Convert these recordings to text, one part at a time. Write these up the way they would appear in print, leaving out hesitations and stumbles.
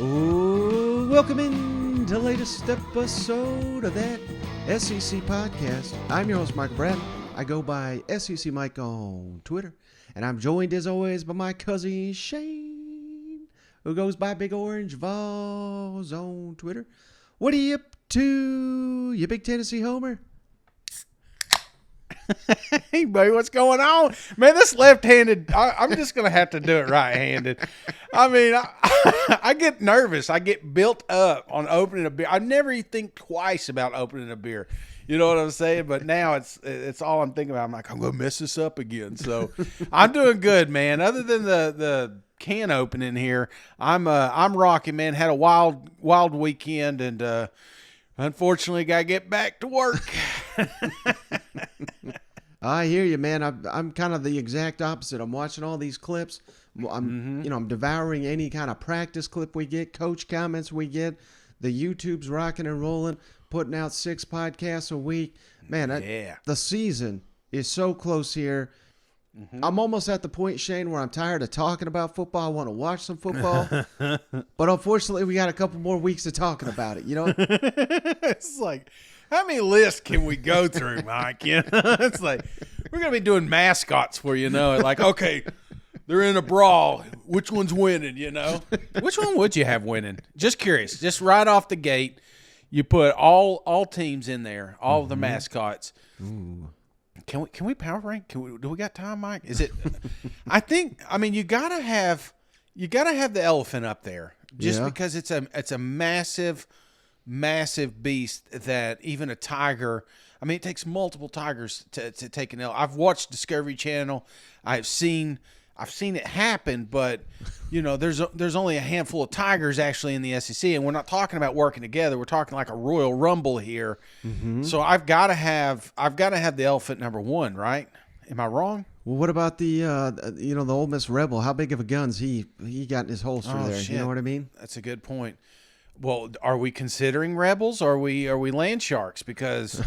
Ooh, welcome in to the latest episode of that SEC podcast. I'm your host, Michael Brad. I go by SEC Mike on Twitter, and I'm joined as always by my cousin Shane, who goes by Big Orange Vols on Twitter. What are you up to, you big Tennessee homer? Hey, buddy, what's going on? Man, this left-handed, I'm just going to have to do it right-handed. I mean, I get nervous. I get built up on opening a beer. I never even think twice about opening a beer. You know what I'm saying? But now it's all I'm thinking about. I'm like, I'm going to mess this up again. So I'm doing good, man. Other than the can opening here, I'm rocking, man. Had a wild weekend, and unfortunately got to get back to work. I hear you, man. I'm kind of the exact opposite. I'm watching all these clips. I'm devouring any kind of practice clip we get, coach comments we get. The YouTube's rocking and rolling, putting out 6 podcasts a week. Man, the season is so close here. I'm almost at the point, Shane, where I'm tired of talking about football. I want to watch some football. But unfortunately, we got a couple more weeks of talking about it, you know? It's like, how many lists can we go through, Mike? You know, it's like, we're going to be doing mascots for you know. Like, okay, they're in a brawl. Which one's winning, you know? Which one would you have winning? Just curious. Just right off the gate, you put all teams in there, all of the mascots. Ooh. Can we power rank? Do we got time, Mike? Is it? I mean, you gotta have the elephant up there, just because it's a massive beast that even a tiger. I mean, it takes multiple tigers to take an elephant. I've watched Discovery Channel. I've seen it happen, but you know, there's only a handful of tigers actually in the SEC, and we're not talking about working together. We're talking like a Royal Rumble here. So I've got to have the elephant number one, right? Am I wrong? Well, what about the Ole Miss Rebel? How big of a gun's he got in his holster there? Shit. You know what I mean? That's a good point. Well, are we considering rebels? Or are we land sharks? Because,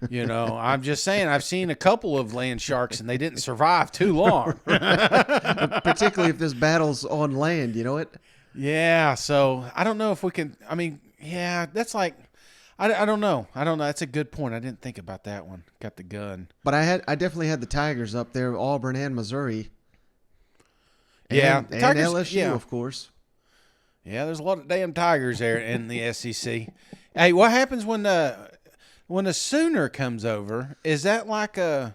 you know, I'm just saying I've seen a couple of land sharks and they didn't survive too long. Particularly if this battle's on land, you know it? Yeah, so I don't know if we can. I mean, yeah, that's like, I don't know. That's a good point. I didn't think about that one. Got the gun. But I definitely had the Tigers up there, Auburn and Missouri. Yeah, and Tigers, LSU, of course. Yeah, there's a lot of damn tigers there in the SEC. Hey, what happens when a Sooner comes over? Is that like I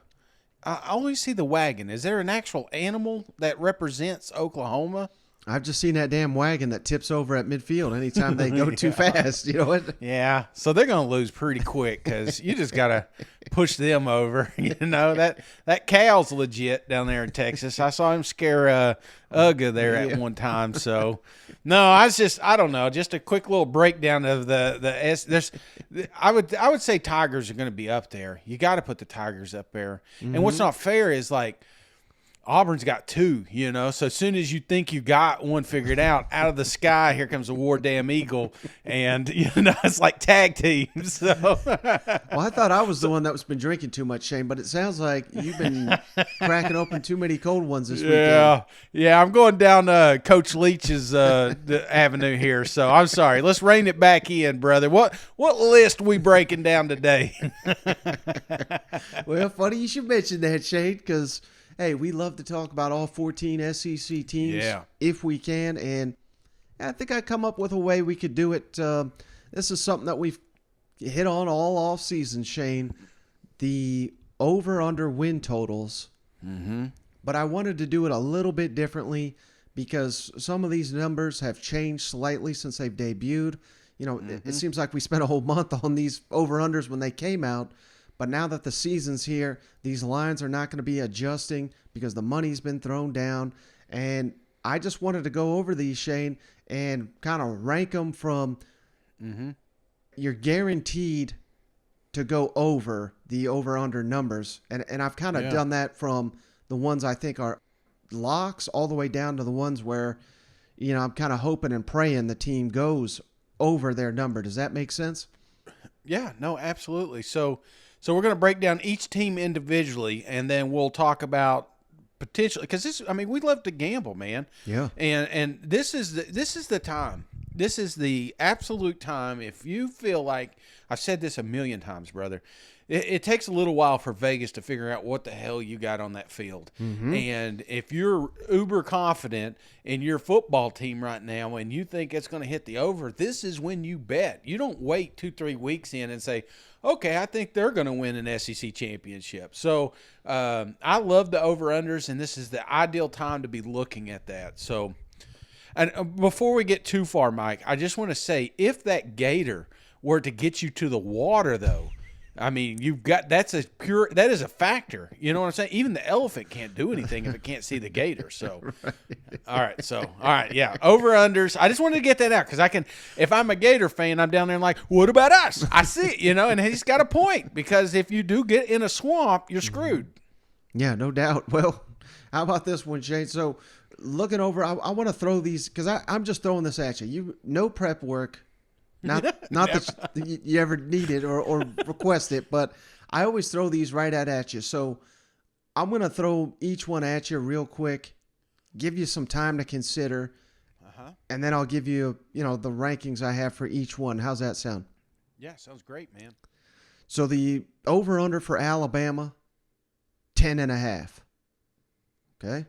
always see the wagon. Is there an actual animal that represents Oklahoma? I've just seen that damn wagon that tips over at midfield anytime they go too fast. You know what? Yeah, so they're going to lose pretty quick because you just got to push them over. You know, that cow's legit down there in Texas. I saw him scare Uga there at one time. So, no, I don't know. Just a quick little breakdown of I would say Tigers are going to be up there. You got to put the Tigers up there. And what's not fair is like, Auburn's got 2, you know, so as soon as you think you got one figured out of the sky, here comes a War Damn Eagle, and, you know, it's like tag teams. So. Well, I thought I was the one that was been drinking too much, Shane, but it sounds like you've been cracking open too many cold ones this weekend. Yeah, I'm going down Coach Leach's the avenue here, so I'm sorry. Let's rein it back in, brother. What list we breaking down today? Well, funny you should mention that, Shane, because – hey, we love to talk about all 14 SEC teams if we can, and I think I come up with a way we could do it. This is something that we've hit on all off season, Shane, the over-under win totals. But I wanted to do it a little bit differently because some of these numbers have changed slightly since they've debuted. You know, it seems like we spent a whole month on these over-unders when they came out. But now that the season's here, these lines are not going to be adjusting because the money's been thrown down. And I just wanted to go over these, Shane, and kind of rank them from you're guaranteed to go over the over-under numbers. And I've kind of done that from the ones I think are locks all the way down to the ones where, you know, I'm kind of hoping and praying the team goes over their number. Does that make sense? Yeah, no, absolutely. So we're going to break down each team individually, and then we'll talk about potentially, because we love to gamble, man. Yeah. And this is the time. this is the absolute time. If you feel like, I've said this a million times, brother, it takes a little while for Vegas to figure out what the hell you got on that field. And if you're uber confident in your football team right now and you think it's going to hit the over, this is when you bet. You don't wait 2-3 weeks in and say, okay, I think they're going to win an SEC championship. So I love the over-unders, and this is the ideal time to be looking at that. So, and before we get too far, Mike, I just want to say, if that gator were to get you to the water, though, I mean, that is a factor. You know what I'm saying? Even the elephant can't do anything if it can't see the gator. So, right. All right. Yeah. Over unders. I just wanted to get that out because if I'm a Gator fan, I'm down there and like, what about us? I see it, and he's got a point because if you do get in a swamp, you're screwed. Yeah, no doubt. Well, how about this one, Shane? So looking over, I want to throw these because I'm just throwing this at you. No prep work. Not that you ever need it or request it, but I always throw these right at you. So I'm going to throw each one at you real quick, give you some time to consider, and then I'll give you, the rankings I have for each one. How's that sound? Yeah, sounds great, man. So the over-under for Alabama, 10.5. Okay?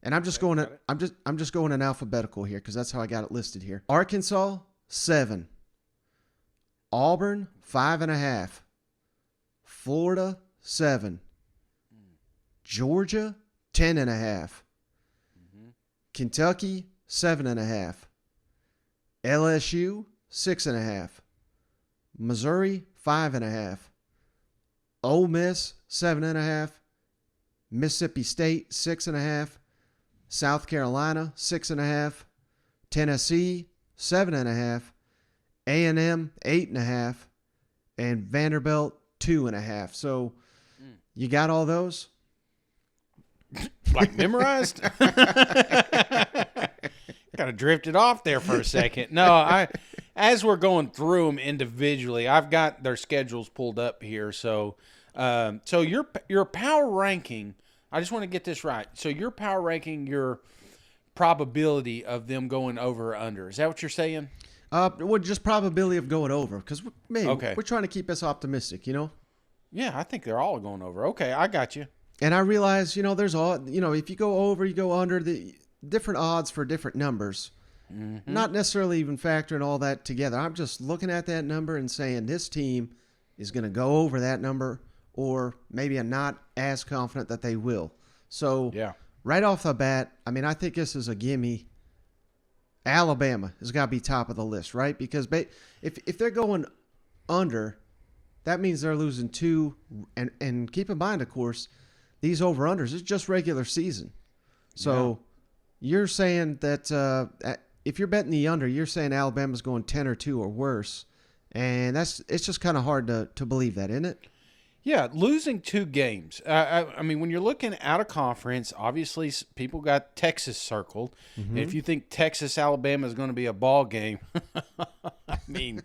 And I'm just going in alphabetical here because that's how I got it listed here. Arkansas, 7. Auburn, 5.5. Florida, 7. Georgia, 10.5. Kentucky, 7.5. LSU, 6.5. Missouri, 5.5. Ole Miss, 7.5. Mississippi State, 6.5. South Carolina, 6.5. Tennessee, 7.5. A&M, 8.5, and Vanderbilt, 2.5. So you got all those? Like memorized? Kind of drifted off there for a second. No, as we're going through them individually, I've got their schedules pulled up here. So, your power ranking, I just want to get this right. So your power ranking, your probability of them going over or under. Is that what you're saying? Well, just probability of going over because we're trying to keep us optimistic, Yeah, I think they're all going over. Okay, I got you. And I realize, there's all, if you go over, you go under, the different odds for different numbers. Not necessarily even factoring all that together. I'm just looking at that number and saying this team is going to go over that number, or maybe I'm not as confident that they will. So right off the bat, I mean, I think this is a gimme. Alabama has got to be top of the list, right? Because if they're going under, that means they're losing 2. And keep in mind, of course, these over-unders is just regular season. So you're saying that if you're betting the under, you're saying Alabama's going 10 or 2 or worse. And it's just kind of hard to believe that, isn't it? Yeah, losing 2 games. I mean, when you're looking out of conference, obviously people got Texas circled. And if you think Texas-Alabama is going to be a ball game, I mean,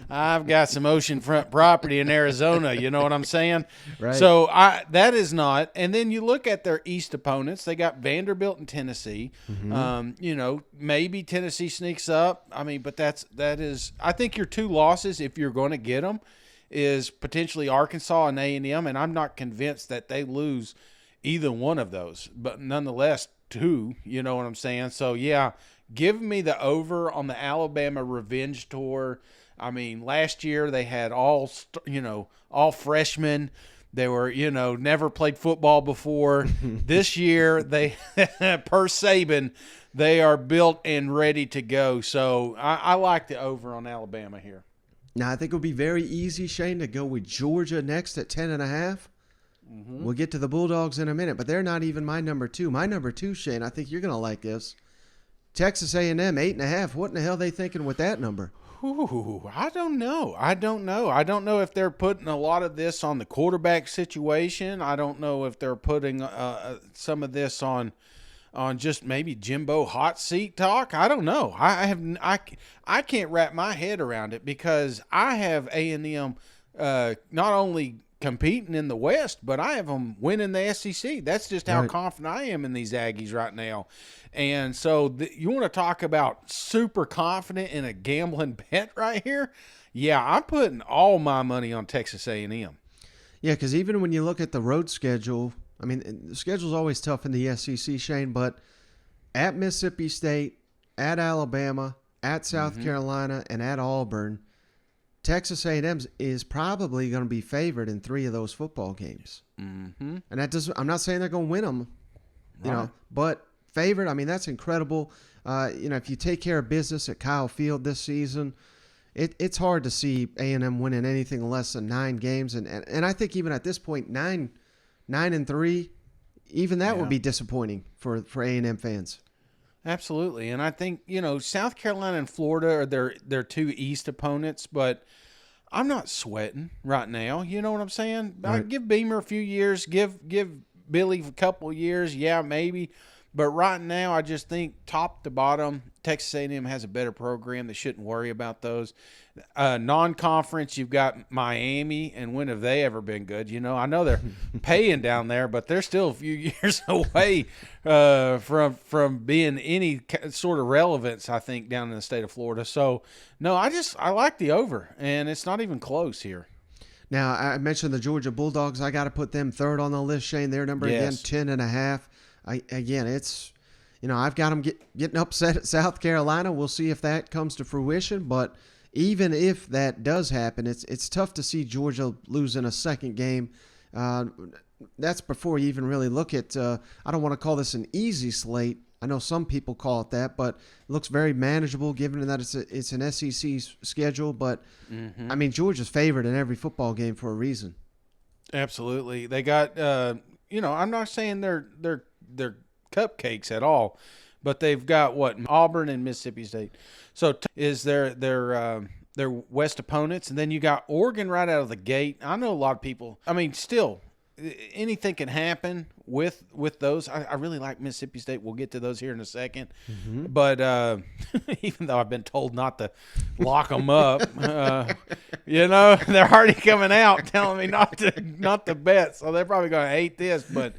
I've got some oceanfront property in Arizona. You know what I'm saying? Right. So that is not. And then you look at their East opponents. They got Vanderbilt and Tennessee. Maybe Tennessee sneaks up. I mean, but that is. I think your 2 losses, if you're going to get them, is potentially Arkansas and A&M, and I'm not convinced that they lose either one of those. But nonetheless, 2. You know what I'm saying? So yeah, give me the over on the Alabama revenge tour. I mean, last year they had all freshmen. They were, never played football before. This year, they, per Saban, they are built and ready to go. So I like the over on Alabama here. Now, I think it would be very easy, Shane, to go with Georgia next at 10.5. We'll get to the Bulldogs in a minute, but they're not even my number 2. My number 2, Shane, I think you're going to like this. Texas A&M, 8.5. What in the hell are they thinking with that number? Ooh, I don't know. I don't know if they're putting a lot of this on the quarterback situation. I don't know if they're putting some of this on just maybe Jimbo hot seat talk. I don't know. I can't wrap my head around it because I have A&M not only competing in the West, but I have them winning the SEC. That's just how confident I am in these Aggies right now. And so you want to talk about super confident in a gambling bet right here? Yeah, I'm putting all my money on Texas A&M. Yeah, because even when you look at the road schedule, I mean, the schedule's always tough in the SEC, Shane, but at Mississippi State, at Alabama, at South Carolina, and at Auburn, Texas A&M is probably going to be favored in 3 of those football games. And that doesn't. I'm not saying they're going to win them, you know, but favored. I mean, that's incredible. You know, if you take care of business at Kyle Field this season, it's hard to see A&M winning anything less than 9 games. And I think even at this point, 9-3, even that would be disappointing for A&M fans. Absolutely. And I think, you know, South Carolina and Florida are their 2 East opponents, but I'm not sweating right now. You know what I'm saying? Right. I give Beamer a few years, give Billy a couple of years, yeah, maybe. But right now, I just think top to bottom, Texas A&M has a better program. They shouldn't worry about those. Non-conference, you've got Miami, and when have they ever been good? You know, I know they're paying down there, but they're still a few years away from being any sort of relevance, I think, down in the state of Florida. So, no, I like the over, and it's not even close here. Now, I mentioned the Georgia Bulldogs. I got to put them third on the list, Shane. Their number again, 10.5. Again, it's, you know, I've got them getting upset at South Carolina. We'll see if that comes to fruition. But even if that does happen, it's tough to see Georgia losing a second game. That's before you even really look at, I don't want to call this an easy slate. I know some people call it that, but it looks very manageable given that it's an SEC schedule. But, I mean, Georgia's favored in every football game for a reason. Absolutely. They got, you know, I'm not saying they're cupcakes at all, but they've got Auburn and Mississippi State. So is their West opponents, and then you got Oregon right out of the gate. I know a lot of people. I mean, still, anything can happen with those. I really like Mississippi State. We'll get to those here in a second. But even though I've been told not to lock them up, you know, they're already coming out telling me not to bet. So they're probably going to hate this. But,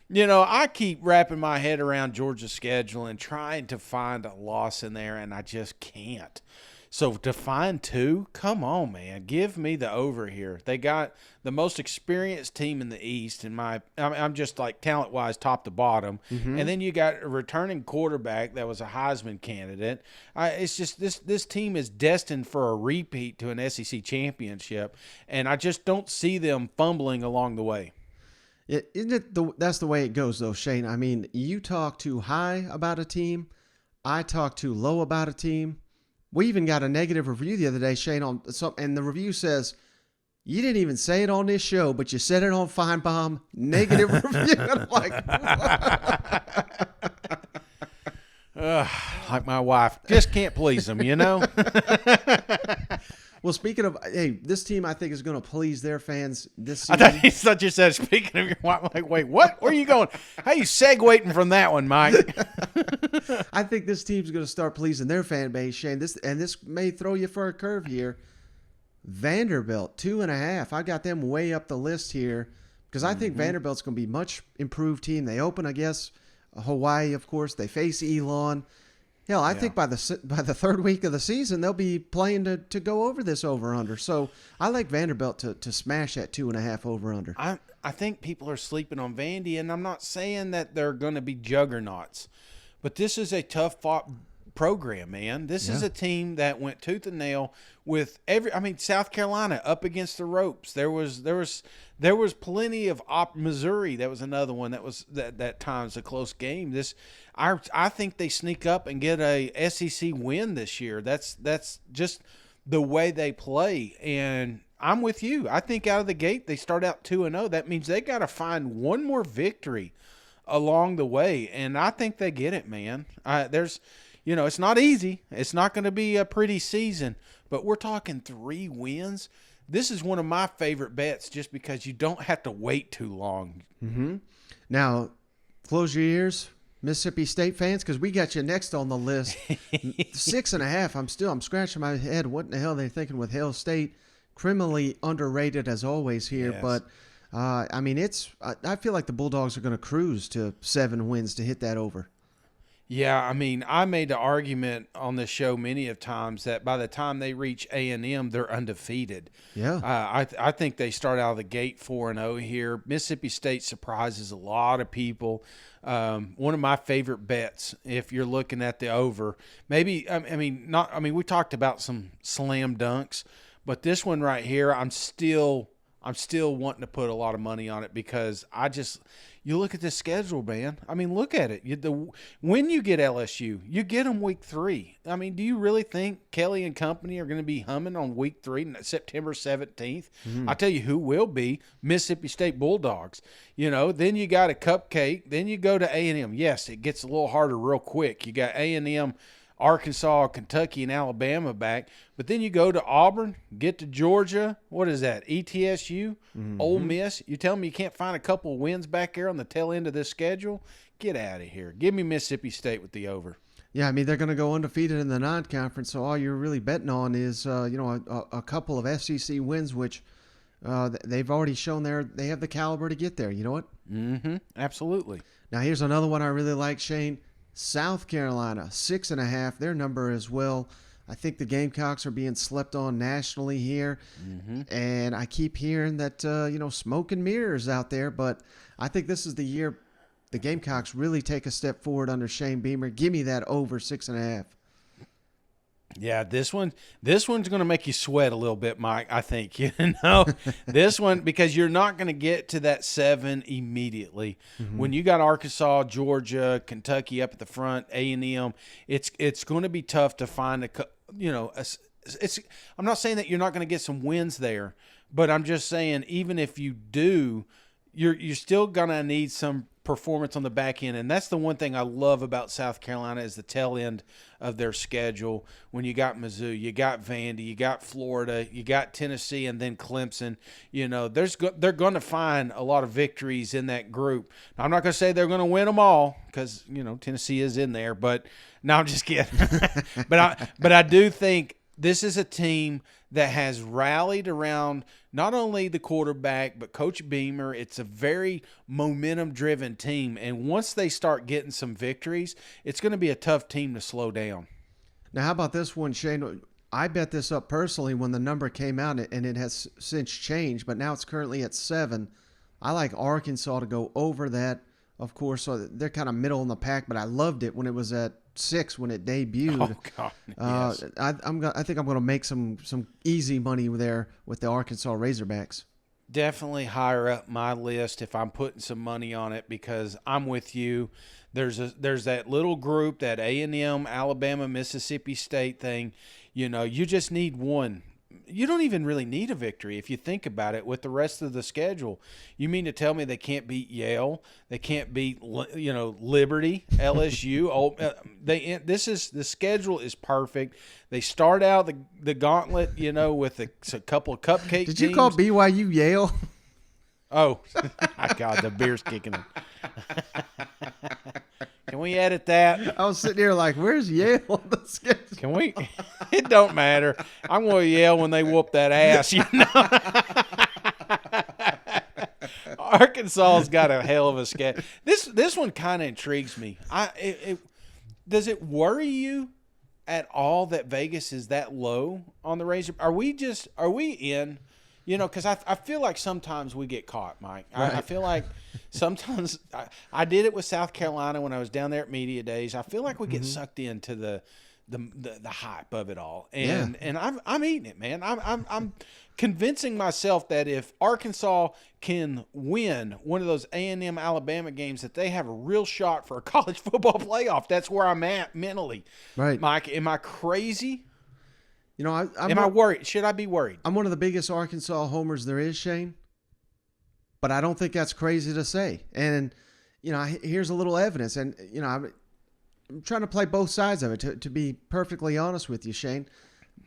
you know, I keep wrapping my head around Georgia's schedule and trying to find a loss in there, and I just can't. So to find 2, come on, man. Give me the over here. They got the most experienced team in the East, I'm just like talent-wise top to bottom. And then you got a returning quarterback that was a Heisman candidate. It's just this team is destined for a repeat to an SEC championship, and I just don't see them fumbling along the way. That's the way it goes, though, Shane. I mean, you talk too high about a team. I talk too low about a team. We even got a negative review the other day, Shane, and the review says, you didn't even say it on this show, but you said it on Feinbaum. Negative review. I'm like, like my wife. Just can't please them, you know? Well, speaking of, hey, this team I think is going to please their fans this season. I thought you said, speaking of your wife, I'm like, wait, what? Where are you going? How are you segueing from that one, Mike? I think this team's going to start pleasing their fan base, Shane. This may throw you for a curve here. Vanderbilt, 2.5. I got them way up the list here because I think Vanderbilt's going to be a much improved team. They open, I guess, Hawaii, of course. They face Elon. Hell, I think by the third week of the season, they'll be playing to go over this over-under. So I like Vanderbilt to smash that 2.5 over-under. I think people are sleeping on Vandy, and I'm not saying that they're going to be juggernauts. But this is a tough-fought program, man. This is a team that went tooth and nail with South Carolina up against the ropes. There was plenty of Missouri. That was another one that time's a close game. I think they sneak up and get a SEC win this year. That's just the way they play. And I'm with you. I think out of the gate they start out 2-0. That means they got to find one more victory along the way, and I think they get it, man. It's not easy. It's not going to be a pretty season, but we're talking 3 wins. This is one of my favorite bets just because you don't have to wait too long. Now, close your ears, Mississippi State fans, because we got you next on the list. 6.5. I'm scratching my head. What in the hell are they thinking with Hail State? criminally underrated as always here, Yes. but I mean, I feel like the Bulldogs are going to cruise to 7 wins to hit that over. Yeah, I mean, I made the argument on this show many of times that by the time they reach A&M, they're undefeated. Yeah. I think they start out of the gate 4-0 here. Mississippi State surprises a lot of people. One of my favorite bets, if you're looking at the over, maybe we talked about some slam dunks, but this one right here, I'm still wanting to put a lot of money on it because you look at the schedule, man. I mean, look at it. When you get LSU, you get them week 3. I mean, do you really think Kelly and company are going to be humming on week 3, September 17th? I tell you who will be, Mississippi State Bulldogs. Then you got a cupcake. Then you go to A&M. Yes, it gets a little harder real quick. You got A&M, Arkansas, Kentucky, and Alabama back. But then you go to Auburn, get to Georgia. What is that? ETSU, Ole Miss. You tell me you can't find a couple of wins back there on the tail end of this schedule? Get out of here. Give me Mississippi State with the over. Yeah, I mean, they're going to go undefeated in the non-conference, so all you're really betting on is, a couple of SEC wins, which they've already shown they have the caliber to get there. You know what? Mm-hmm. Absolutely. Now, here's another one I really like, Shane. South Carolina, 6.5, their number as well. I think the Gamecocks are being slept on nationally here. And I keep hearing that, smoke and mirrors out there, but I think this is the year the Gamecocks really take a step forward under Shane Beamer. Give me that over 6.5. Yeah, this one's going to make you sweat a little bit, Mike, I think. This one, because you're not going to get to that 7 immediately. When you got Arkansas, Georgia, Kentucky up at the front, A&M, it's going to be tough to find I'm not saying that you're not going to get some wins there, but I'm just saying even if you do, you're still going to need some performance on the back end. And that's the one thing I love about South Carolina is the tail end of their schedule. When you got Mizzou, you got Vandy, you got Florida, you got Tennessee, and then Clemson. They're going to find a lot of victories in that group. Now, I'm not going to say they're going to win them all because, Tennessee is in there. But no, I'm just kidding. But I do think this is a team that has rallied around not only the quarterback, but Coach Beamer. It's a very momentum-driven team. And once they start getting some victories, it's going to be a tough team to slow down. Now, how about this one, Shane? I bet this up personally when the number came out, and it has since changed, but now it's currently at 7. I like Arkansas to go over that, of course. So they're kind of middle in the pack, but I loved it when it was at 6 when it debuted. Oh God! Yes. I think I'm going to make some easy money there with the Arkansas Razorbacks. Definitely higher up my list if I'm putting some money on it because I'm with you. There's that little group, that A&M, Alabama, Mississippi State thing. You just need one. You don't even really need a victory if you think about it with the rest of the schedule. You mean to tell me they can't beat Yale? They can't beat, Liberty, LSU? The schedule is perfect. They start out the gauntlet, with a couple of cupcake Did teams. you call BYU Yale? Oh, my God, the beer's kicking in. Can we edit that? I was sitting here like, where's Yale on the schedule? Can we? It don't matter. I'm going to yell when they whoop that ass, Arkansas's got a hell of a schedule. This one kind of intrigues me. Does it worry you at all that Vegas is that low on the Razor? Are we in? Because I feel like sometimes we get caught, Mike. Right. I feel like sometimes I did it with South Carolina when I was down there at Media Days. I feel like we get sucked into the hype of it all, and I'm eating it, man. I'm convincing myself that if Arkansas can win one of those A&M Alabama games, that they have a real shot for a college football playoff. That's where I'm at mentally. Right, Mike. Am I crazy? Am I worried? Should I be worried? I'm one of the biggest Arkansas homers there is, Shane. But I don't think that's crazy to say. And, here's a little evidence. And, I'm trying to play both sides of it, to be perfectly honest with you, Shane.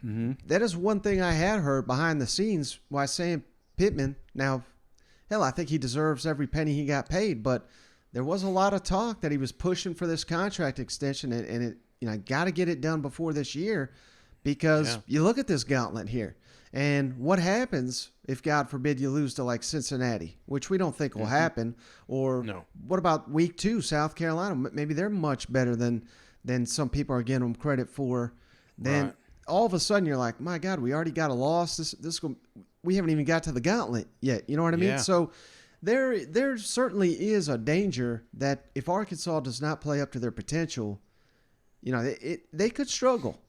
Mm-hmm. That is one thing I had heard behind the scenes while saying Pittman. Now, hell, I think he deserves every penny he got paid. But there was a lot of talk that he was pushing for this contract extension. And it, got to get it done before this year. because you look at this gauntlet here, and what happens if, God forbid, you lose to like Cincinnati, which we don't think will happen, or what about week 2, South Carolina? Maybe they're much better than some people are giving them credit for. Then all of a sudden you're like, my God, we already got a loss. We haven't even got to the gauntlet yet. You know what I mean? Yeah. So there certainly is a danger that if Arkansas does not play up to their potential, they could struggle.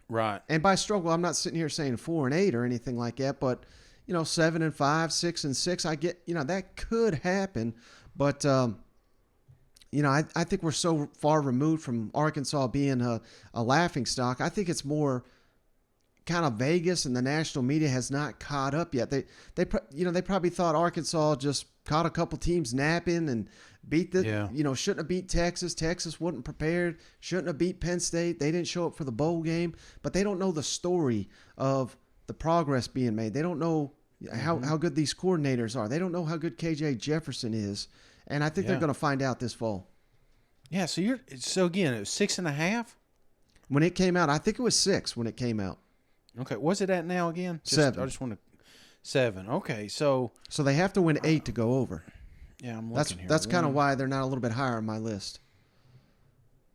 Right. And by struggle, I'm not sitting here saying 4-8 or anything like that, but 7-5, 6-6, I get, that could happen. But, I think we're so far removed from Arkansas being a laughing stock. I think it's more kind of Vegas and the national media has not caught up yet. They probably thought Arkansas just caught a couple teams napping and beat shouldn't have beat Texas. Texas wasn't prepared. Shouldn't have beat Penn State. They didn't show up for the bowl game, but they don't know the story of the progress being made. They don't know how good these coordinators are. They don't know how good KJ Jefferson is. And I think they're going to find out this fall. Yeah. So again, it was 6.5 when it came out. I think it was 6 when it came out. Okay. What's it at now again? 7. I just want to 7. Okay. So they have to win 8 to go over. Yeah, I'm looking here. That's kind of why they're not a little bit higher on my list.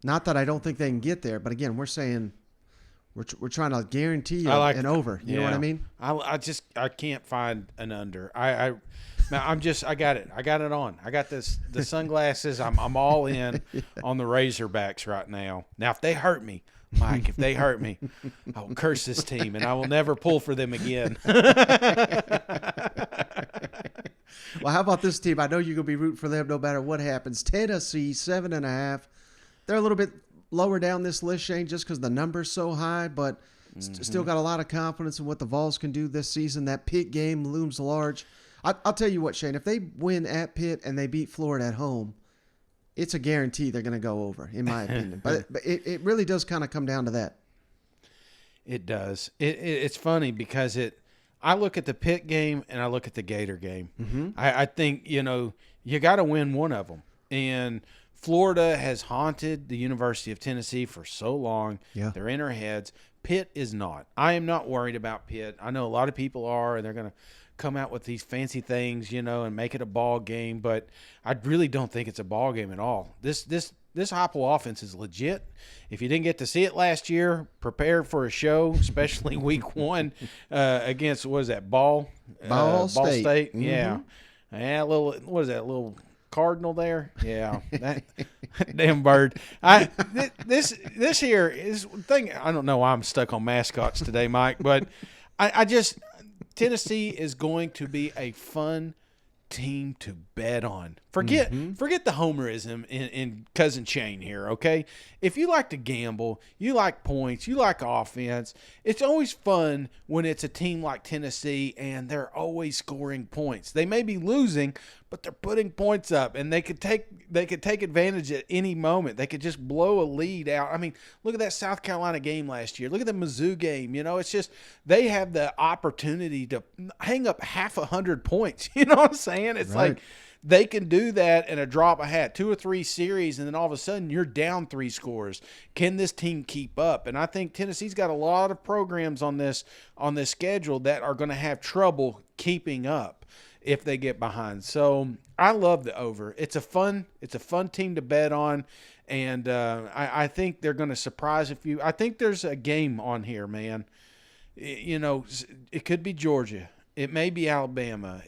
Not that I don't think they can get there, but again, we're saying we're trying to guarantee an over. You know what I mean? I can't find an under. I got it. I got it on. I got the sunglasses. I'm all in on the Razorbacks right now. Now, if they hurt me, Mike, I will curse this team and I will never pull for them again. Well, how about this team? I know you're going to be rooting for them no matter what happens. Tennessee, 7.5. They're a little bit lower down this list, Shane, just because the number's so high, but still got a lot of confidence in what the Vols can do this season. That Pitt game looms large. I'll tell you what, Shane, if they win at Pitt and they beat Florida at home, it's a guarantee they're going to go over, in my opinion. But it really does kind of come down to that. It does. It's funny because I look at the Pitt game and I look at the Gator game. Mm-hmm. I think, you got to win one of them. And Florida has haunted the University of Tennessee for so long. Yeah. They're in our heads. Pitt is not. I am not worried about Pitt. I know a lot of people are, and they're going to come out with these fancy things, and make it a ball game. But I really don't think it's a ball game at all. This Heupel offense is legit. If you didn't get to see it last year, prepare for a show, especially week 1 against, what is that, Ball State. Mm-hmm. Yeah. What is that, little Cardinal there? Yeah. That damn bird. This here is thing. I don't know why I'm stuck on mascots today, Mike, but I just Tennessee is going to be a fun team to bet on. Forget the homerism in Cousin Shane here, okay? If you like to gamble, you like points, you like offense, it's always fun when it's a team like Tennessee and they're always scoring points. They may be losing, but they're putting points up, and they could take advantage at any moment. They could just blow a lead out. I mean, look at that South Carolina game last year. Look at the Mizzou game. It's just they have the opportunity to hang up 100 points. You know what I'm saying? It's right. Like they can do that in a drop of a hat, 2 or 3 series, and then all of a sudden you're down 3 scores. Can this team keep up? And I think Tennessee's got a lot of programs on this schedule that are going to have trouble keeping up if they get behind. So I love the over. It's a fun team to bet on, and I think they're going to surprise a few. I think there's a game on here, man. It could be Georgia. It may be Alabama.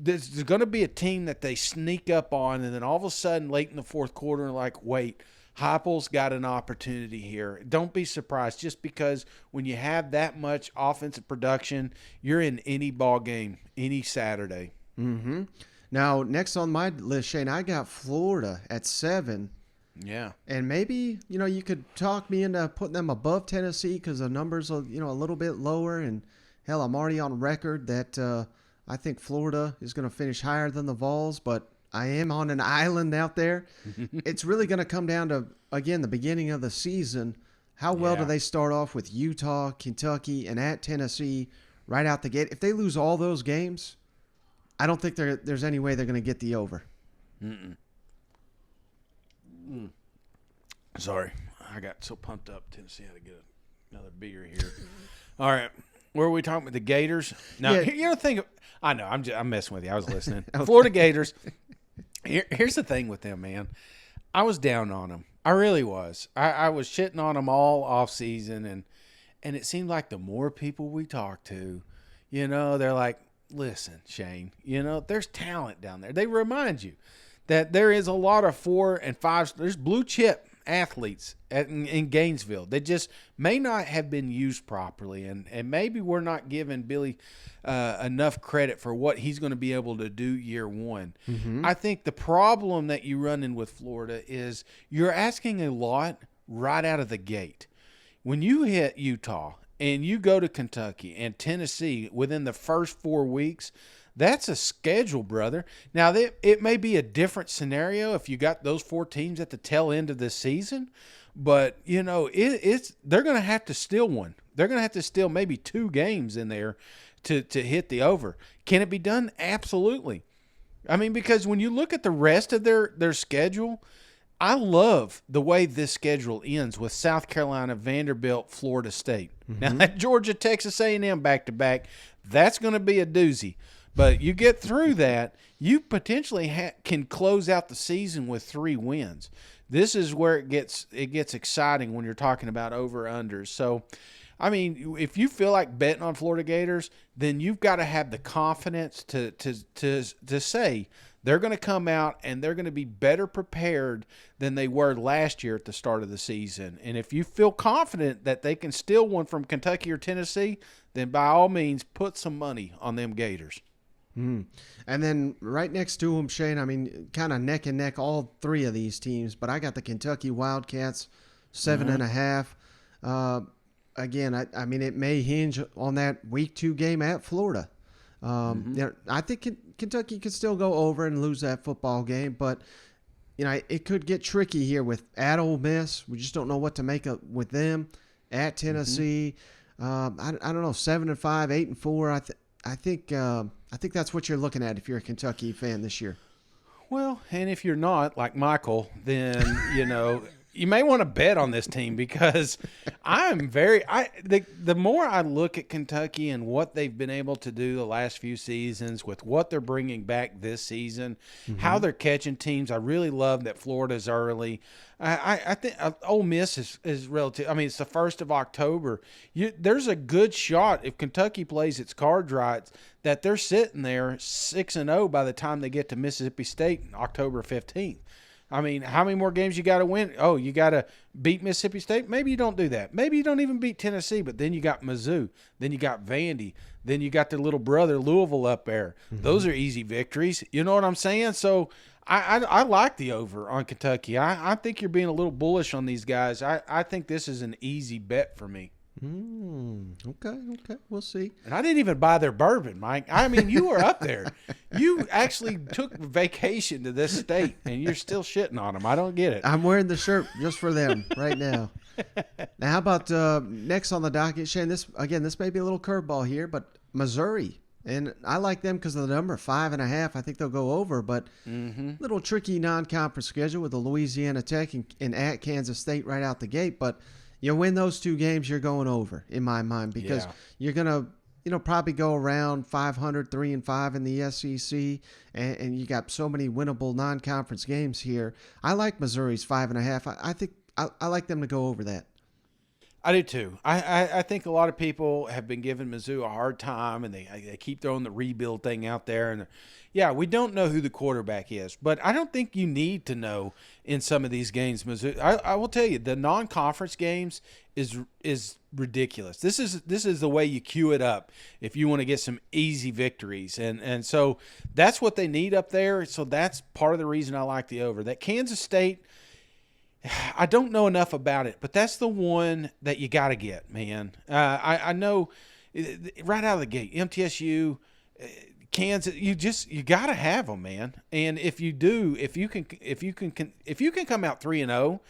There's going to be a team that they sneak up on, and then all of a sudden, late in the fourth quarter, like, wait, Heupel's got an opportunity here. Don't be surprised, just because when you have that much offensive production, you're in any ball game, any Saturday. Mm-hmm. Now, next on my list, Shane, I got Florida at 7. Yeah. And maybe, you could talk me into putting them above Tennessee because the numbers are, a little bit lower. And, hell, I'm already on record that I think Florida is going to finish higher than the Vols, but I am on an island out there. It's really going to come down to, again, the beginning of the season. How well do they start off with Utah, Kentucky, and at Tennessee right out the gate? If they lose all those games, I don't think there's any way they're going to get the over. Sorry. I got so pumped up. Tennessee had to get Another beer here. All right. Where are we talking about? The Gators? Now, you know, think. I know. I'm messing with you. I was listening. Okay. Florida Gators. Here's the thing with them, man. I was down on them. I really was. I was shitting on them all off season, and it seemed like the more people we talked to, you know, they're like, listen, Shane, you know, there's talent down there. They remind you that there is a lot of 4 and 5. There's blue chip athletes in Gainesville. They just may not have been used properly, and maybe we're not giving Billy enough credit for what he's going to be able to do year one. Mm-hmm. I think the problem that you run in with Florida is you're asking a lot right out of the gate. When you hit Utah and you go to Kentucky and Tennessee within the first 4 weeks, that's a schedule, brother. Now, it may be a different scenario if you got those 4 teams at the tail end of this season, but, you know, they're going to have to steal one. They're going to have to steal maybe 2 games in there to hit the over. Can it be done? Absolutely. I mean, because when you look at the rest of their schedule, I love the way this schedule ends with South Carolina, Vanderbilt, Florida State. Mm-hmm. Now, that Georgia, Texas A&M back-to-back, that's going to be a doozy. But you get through that, you potentially can close out the season with 3 wins. This is where it gets exciting when you're talking about over-unders. So, I mean, if you feel like betting on Florida Gators, then you've got to have the confidence to say they're going to come out and they're going to be better prepared than they were last year at the start of the season. And if you feel confident that they can steal one from Kentucky or Tennessee, then by all means put some money on them Gators. And then right next to them, Shane, I mean, kind of neck and neck, all 3 of these teams, but I got the Kentucky Wildcats 7.5. Again, I mean, it may hinge on that week 2 game at Florida. You know, I think Kentucky could still go over and lose that football game, but you know, it could get tricky here at Ole Miss. We just don't know what to make of with them. At Tennessee, I don't know, 7-5, 8-4. I think that's what you're looking at if you're a Kentucky fan this year. Well, and if you're not, like Michael, then, you know, you may want to bet on this team because the more I look at Kentucky and what they've been able to do the last few seasons with what they're bringing back this season, how they're catching teams. I really love that Florida's early. I think Ole Miss is relative. I mean, it's the 1st of October. There's a good shot if Kentucky plays its cards right that they're sitting there 6-0 by the time they get to Mississippi State October 15th. I mean, how many more games you got to win? Oh, you got to beat Mississippi State? Maybe you don't do that. Maybe you don't even beat Tennessee, but then you got Mizzou. Then you got Vandy. Then you got their little brother, Louisville, up there. Those are easy victories. You know what I'm saying? So I like the over on Kentucky. I think you're being a little bullish on these guys. I think this is an easy bet for me. Okay. We'll see. And I didn't even buy their bourbon, Mike. I mean, you were up there. You actually took vacation to this state, and you're still shitting on them. I don't get it. I'm wearing the shirt just for them right now. Now, how about next on the docket, Shane? This may be a little curveball here, but Missouri. And I like them because of the number 5.5. I think they'll go over, but little tricky non-conference schedule with the Louisiana Tech and at Kansas State right out the gate, but you win those 2 games, you're going over in my mind because you're going to, probably go around 500, 3-5 in the SEC, and you got so many winnable non-conference games here. I like Missouri's 5.5. I think I like them to go over that. I do too. I think a lot of people have been giving Mizzou a hard time, and they keep throwing the rebuild thing out there. And yeah, we don't know who the quarterback is, but I don't think you need to know in some of these games. Mizzou, I will tell you, the non-conference games is ridiculous. This is the way you cue it up if you want to get some easy victories, and so that's what they need up there. So that's part of the reason I like the over. That Kansas State, I don't know enough about it, but that's the one that you got to get, man. I know right out of the gate, MTSU, Kansas, you got to have them, man. And if you do, if you can come out 3-0,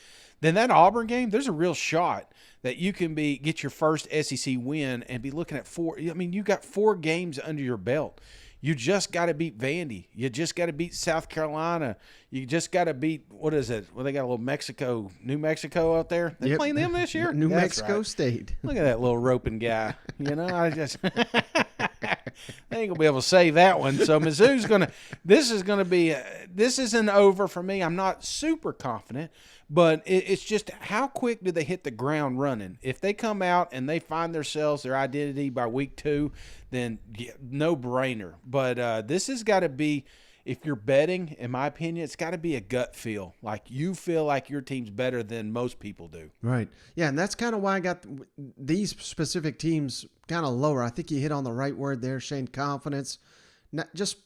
then that Auburn game, there's a real shot that you can get your first SEC win and be looking at 4. I mean, you got 4 games under your belt. You just got to beat Vandy. You just got to beat South Carolina. You just got to beat, what is it? Well, they got a little New Mexico out there. They playing them this year? New Mexico State. Look at that little roping guy. I just – they ain't going to be able to save that one. So Mizzou's going to – this isn't over for me. I'm not super confident. But it's just how quick do they hit the ground running? If they come out and they find themselves, their identity by week 2, then no brainer. But this has got to be, if you're betting, in my opinion, it's got to be a gut feel. Like you feel like your team's better than most people do. Right. Yeah, and that's kind of why I got these specific teams kind of lower. I think you hit on the right word there, Shane, confidence. Not just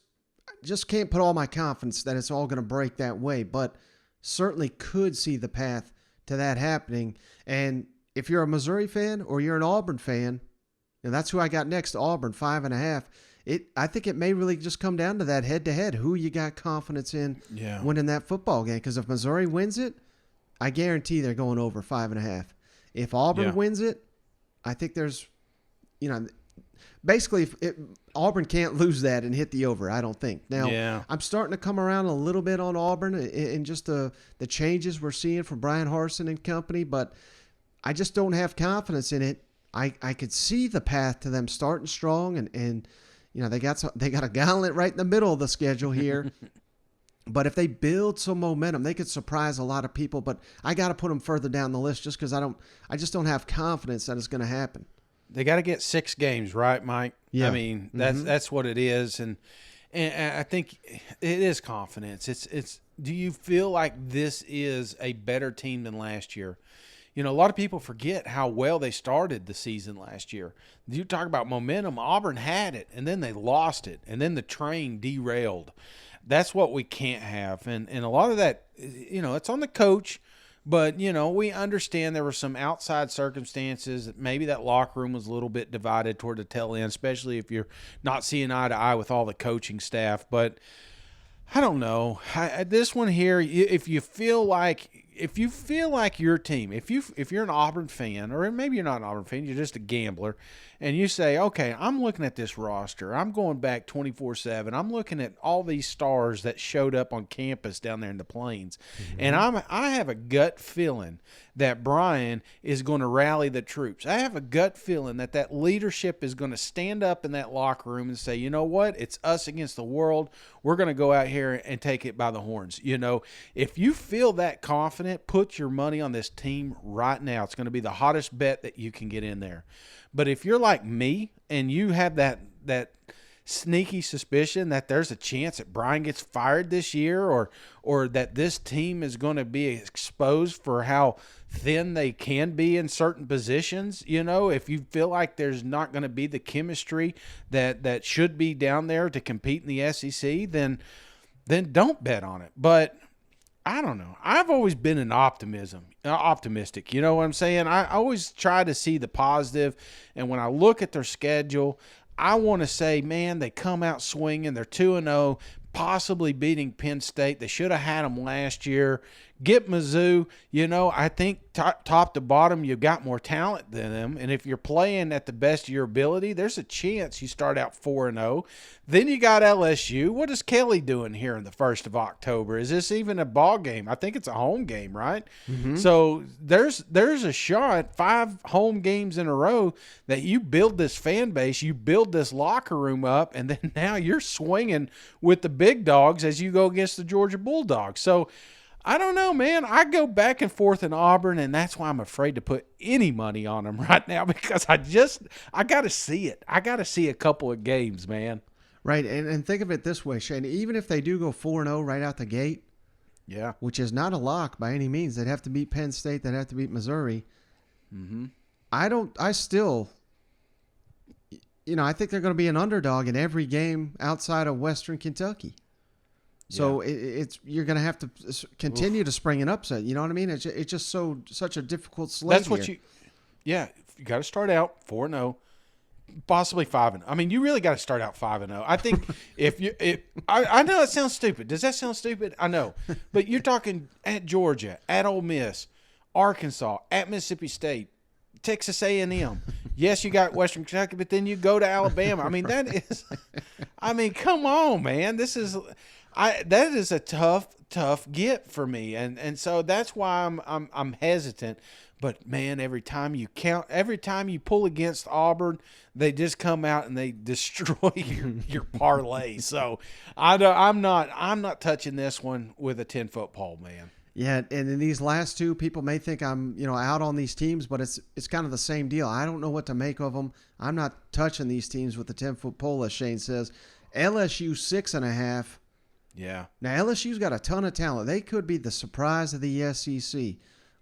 can't put all my confidence that it's all going to break that way, but certainly could see the path to that happening. And if you're a Missouri fan or you're an Auburn fan, and that's who I got next, Auburn, 5.5. I think it may really just come down to that head-to-head, who you got confidence in winning that football game. Because if Missouri wins it, I guarantee they're going over 5.5. If Auburn wins it, I think there's, basically, Auburn can't lose that and hit the over, I don't think. Now, I'm starting to come around a little bit on Auburn and just the changes we're seeing from Brian Harsin and company, but I just don't have confidence in it. I could see the path to them starting strong, and they got a gauntlet right in the middle of the schedule here. But if they build some momentum, they could surprise a lot of people. But I got to put them further down the list just because I just don't have confidence that it's going to happen. They got to get 6 games, right, Mike? Yeah. I mean, that's what it is, and I think it is confidence. It's. Do you feel like this is a better team than last year? A lot of people forget how well they started the season last year. You talk about momentum. Auburn had it, and then they lost it, and then the train derailed. That's what we can't have, and a lot of that, it's on the coach. But, we understand there were some outside circumstances. Maybe that locker room was a little bit divided toward the tail end, especially if you're not seeing eye to eye with all the coaching staff. But I don't know. This one here, if you feel like your team, if you're an Auburn fan, or maybe you're not an Auburn fan, you're just a gambler, and you say, okay, I'm looking at this roster. I'm going back 24/7. I'm looking at all these stars that showed up on campus down there in the Plains, and I have a gut feeling that Brian is going to rally the troops. I have a gut feeling that leadership is going to stand up in that locker room and say, you know what, it's us against the world. We're going to go out here and take it by the horns. If you feel that confident, put your money on this team right now. It's going to be the hottest bet that you can get in there. But if you're like me and you have that sneaky suspicion that there's a chance that Brian gets fired this year, or that this team is going to be exposed for how thin they can be in certain positions, if you feel like there's not going to be the chemistry that should be down there to compete in the SEC, then don't bet on it. But I don't know. I've always been an optimistic. You know what I'm saying? I always try to see the positive, and when I look at their schedule, I want to say, man, they come out swinging. They're 2-0, possibly beating Penn State. They should have had them last year. Get Mizzou. I think top to bottom, you've got more talent than them. And if you're playing at the best of your ability, there's a chance you start out 4-0. Then you got LSU. What is Kelly doing here in the 1st of October? Is this even a ball game? I think it's a home game, right? Mm-hmm. So there's a shot, 5 home games in a row, that you build this fan base, you build this locker room up, and then now you're swinging with the big dogs as you go against the Georgia Bulldogs. So I don't know, man. I go back and forth in Auburn, and that's why I'm afraid to put any money on them right now, because I got to see it. I got to see a couple of games, man. Right, and think of it this way, Shane. Even if they do go 4-0 right out the gate, which is not a lock by any means, they'd have to beat Penn State, they'd have to beat Missouri. Mm-hmm. I think they're going to be an underdog in every game outside of Western Kentucky. So you're going to have to continue to spring an upset. You know what I mean? It's just such a difficult slate. That's what you got to start out 4-0, possibly 5-0. I mean, you really got to start out 5-0. I think I know it sounds stupid. Does that sound stupid? I know, but you're talking at Georgia, at Ole Miss, Arkansas, at Mississippi State, Texas A&M. Yes, you got Western Kentucky, but then you go to Alabama. I mean, that is, I mean, come on, man. That is a tough get for me, and so that's why I'm hesitant. But man, every time you pull against Auburn, they just come out and they destroy your parlay. So I'm not touching this one with a 10-foot pole, man. Yeah, and in these last two, people may think I'm out on these teams, but it's kind of the same deal. I don't know what to make of them. I'm not touching these teams with the 10-foot pole, as Shane says. LSU 6.5. Yeah. Now LSU's got a ton of talent. They could be the surprise of the SEC,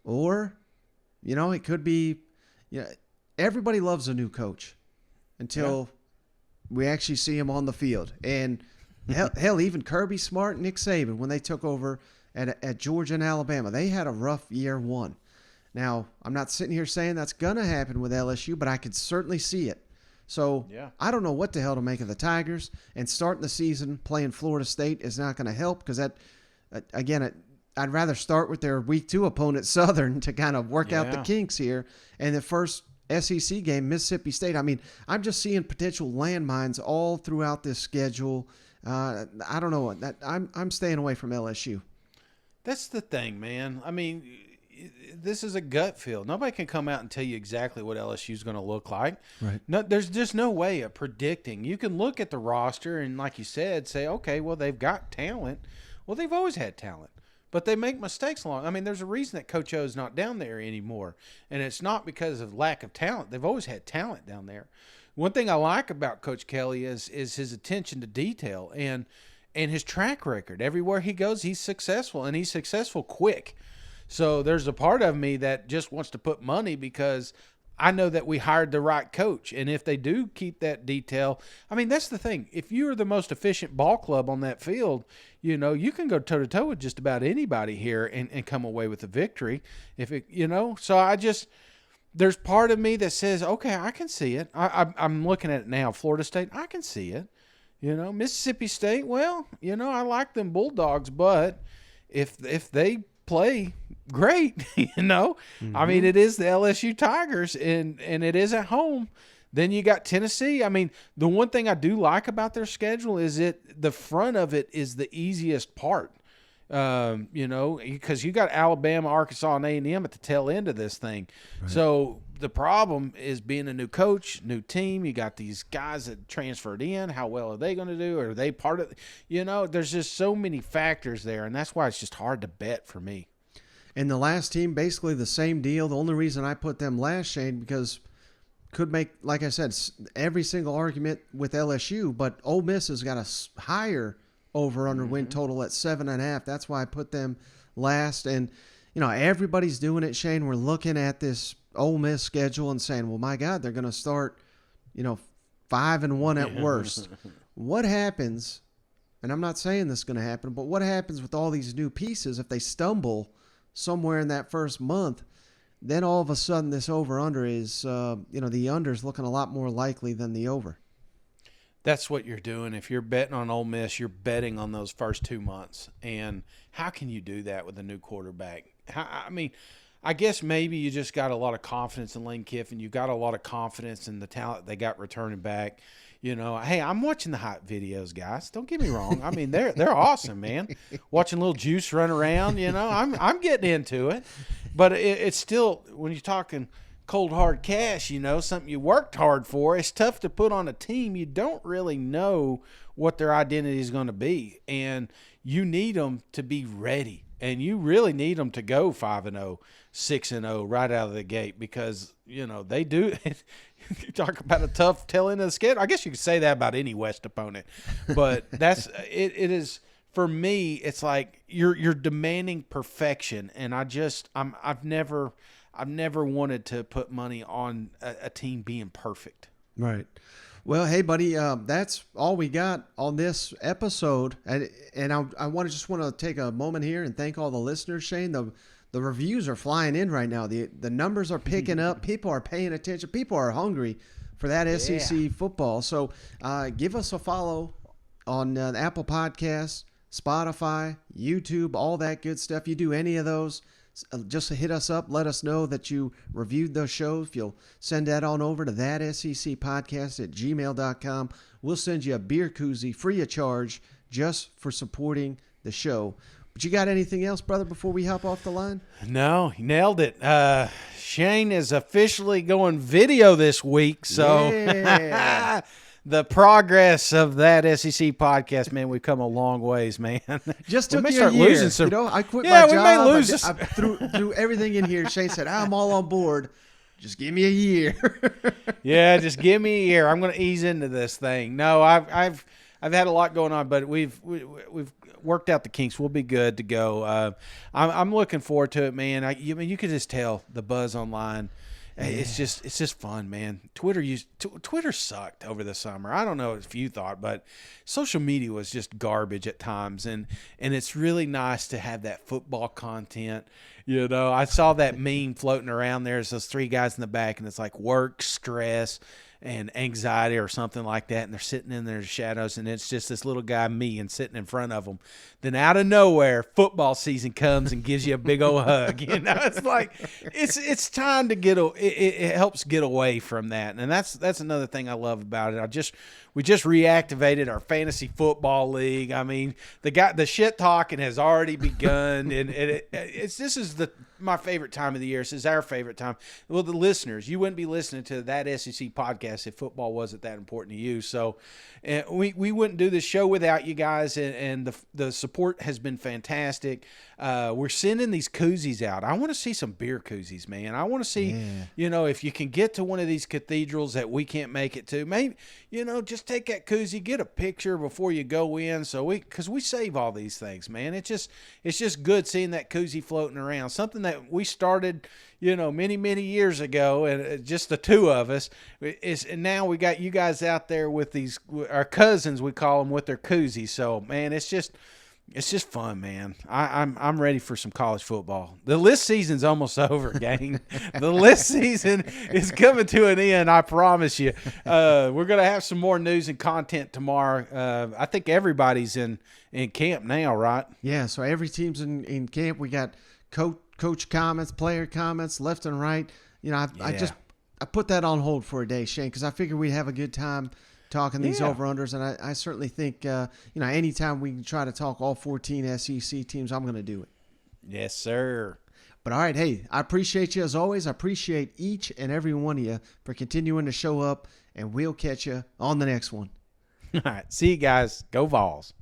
or it could be. Everybody loves a new coach until we actually see him on the field. And hell, even Kirby Smart and Nick Saban, when they took over at Georgia and Alabama, they had a rough year one. Now, I'm not sitting here saying that's going to happen with LSU, but I could certainly see it. So I don't know what the hell to make of the Tigers, and starting the season playing Florida State is not going to help because I'd rather start with their week 2 opponent, Southern, to kind of work out the kinks here. And the first SEC game, Mississippi State. I mean, I'm just seeing potential landmines all throughout this schedule. I don't know. I'm staying away from LSU. That's the thing, man. I mean, this is a gut feel. Nobody can come out and tell you exactly what LSU is going to look like. Right. No, there's just no way of predicting. You can look at the roster and, like you said, say, okay, well, they've got talent. Well, they've always had talent, but they make mistakes along. I mean, there's a reason that Coach O is not down there anymore, and it's not because of lack of talent. They've always had talent down there. One thing I like about Coach Kelly is his attention to detail and his track record. Everywhere he goes, he's successful, and he's successful quick. So there's a part of me that just wants to put money because I know that we hired the right coach. And if they do keep that detail, I mean, that's the thing. If you are the most efficient ball club on that field, you can go toe-to-toe with just about anybody here and come away with a victory. So there's part of me that says, okay, I can see it. I'm looking at it now. Florida State, I can see it. Mississippi State, well, I like them Bulldogs, but if they play great, mm-hmm. I mean, it is the LSU Tigers and it is at home. Then you got Tennessee. I mean, the one thing I do like about their schedule is the front of it is the easiest part. Because you got Alabama, Arkansas, and A&M at the tail end of this thing. Right. So the problem is being a new coach, new team. You got these guys that transferred in. How well are they going to do? Are they part of there's just so many factors there, and that's why it's just hard to bet for me. And the last team, basically the same deal. The only reason I put them last, Shane, because could make, like I said, every single argument with LSU, but Ole Miss has got a higher over-under win total at 7.5. That's why I put them last. And, everybody's doing it, Shane. We're looking at this Ole Miss schedule and saying, well, my God, they're going to start, 5-1 at worst. What happens, and I'm not saying this is going to happen, but what happens with all these new pieces if they stumble somewhere in that first month? Then all of a sudden this over-under is, the under is looking a lot more likely than the over. That's what you're doing. If you're betting on Ole Miss, you're betting on those first 2 months. And how can you do that with a new quarterback? I guess maybe you just got a lot of confidence in Lane Kiffin. You got a lot of confidence in the talent they got returning back. Hey, I'm watching the hype videos, guys. Don't get me wrong. I mean, they're awesome, man. Watching little Juice run around, I'm getting into it. But it's still, when you're talking cold hard cash, something you worked hard for, it's tough to put on a team. You don't really know what their identity is going to be, and you need them to be ready, and you really need them to go 5-0, 6-0 right out of the gate because they do. You talk about a tough tail end of the schedule. I guess you could say that about any West opponent, but that's it. It is. For me, it's like you're demanding perfection, and I've never wanted to put money on a team being perfect. Right. Well, hey, buddy, that's all we got on this episode. And I want to take a moment here and thank all the listeners, Shane. The reviews are flying in right now. The numbers are picking up. People are paying attention. People are hungry for that SEC football. So give us a follow on Apple Podcasts, Spotify, YouTube, all that good stuff. You do any of those, just hit us up. Let us know that you reviewed those shows. If you'll send that on over to thatsecpodcast@gmail.com. We'll send you a beer koozie free of charge just for supporting the show. But you got anything else, brother, before we hop off the line? No, you nailed it. Shane is officially going video this week, so yeah. The progress of that SEC podcast, man, we've come a long ways, man. Just took you a year. You know, I quit my job. We may lose I threw everything in here. Shane said, I'm all on board. Just give me a year. Yeah, just give me a year. I'm going to ease into this thing. No, I've had a lot going on, but we've worked out the kinks. We'll be good to go. I'm looking forward to it, man. You could just tell the buzz online. Yeah. It's just fun, man. Twitter sucked over the summer. I don't know if you thought, but social media was just garbage at times, and it's really nice to have that football content. You know, I saw that meme floating around. There's those three guys in the back, and it's like work, stress, and anxiety or something like that, and they're sitting in their shadows, and it's just this little guy, me, and sitting in front of them. Then out of nowhere, football season comes and gives you a big old hug. You know, it's like it's time to it helps get away from that, and that's another thing I love about it. We just reactivated our fantasy football league. I mean, the shit talking has already begun, and this is my favorite time of the year. This is our favorite time. Well, the listeners, you wouldn't be listening to that SEC podcast if football wasn't that important to you. So we wouldn't do this show without you guys, and the support has been fantastic. We're sending these koozies out. I want to see some beer koozies, man. I want to see, if you can get to one of these cathedrals that we can't make it to, maybe, just take that koozie, get a picture before you go in. Because we save all these things, man. It's just good seeing that koozie floating around. Something that we started, many, many years ago, and just the two of us. And now we got you guys out there with our cousins, we call them, with their koozies. So, man, it's just fun, man. I'm ready for some college football. The list season's almost over, gang. The list season is coming to an end, I promise you. We're going to have some more news and content tomorrow. I think everybody's in camp now, right? Yeah, so every team's in camp. We got coach comments, player comments, left and right. I put that on hold for a day, Shane, because I figured we'd have a good time talking these over-unders, and I certainly think, anytime we can try to talk all 14 SEC teams, I'm going to do it. Yes, sir. But all right, hey, I appreciate you as always. I appreciate each and every one of you for continuing to show up, and we'll catch you on the next one. All right, see you guys. Go Vols.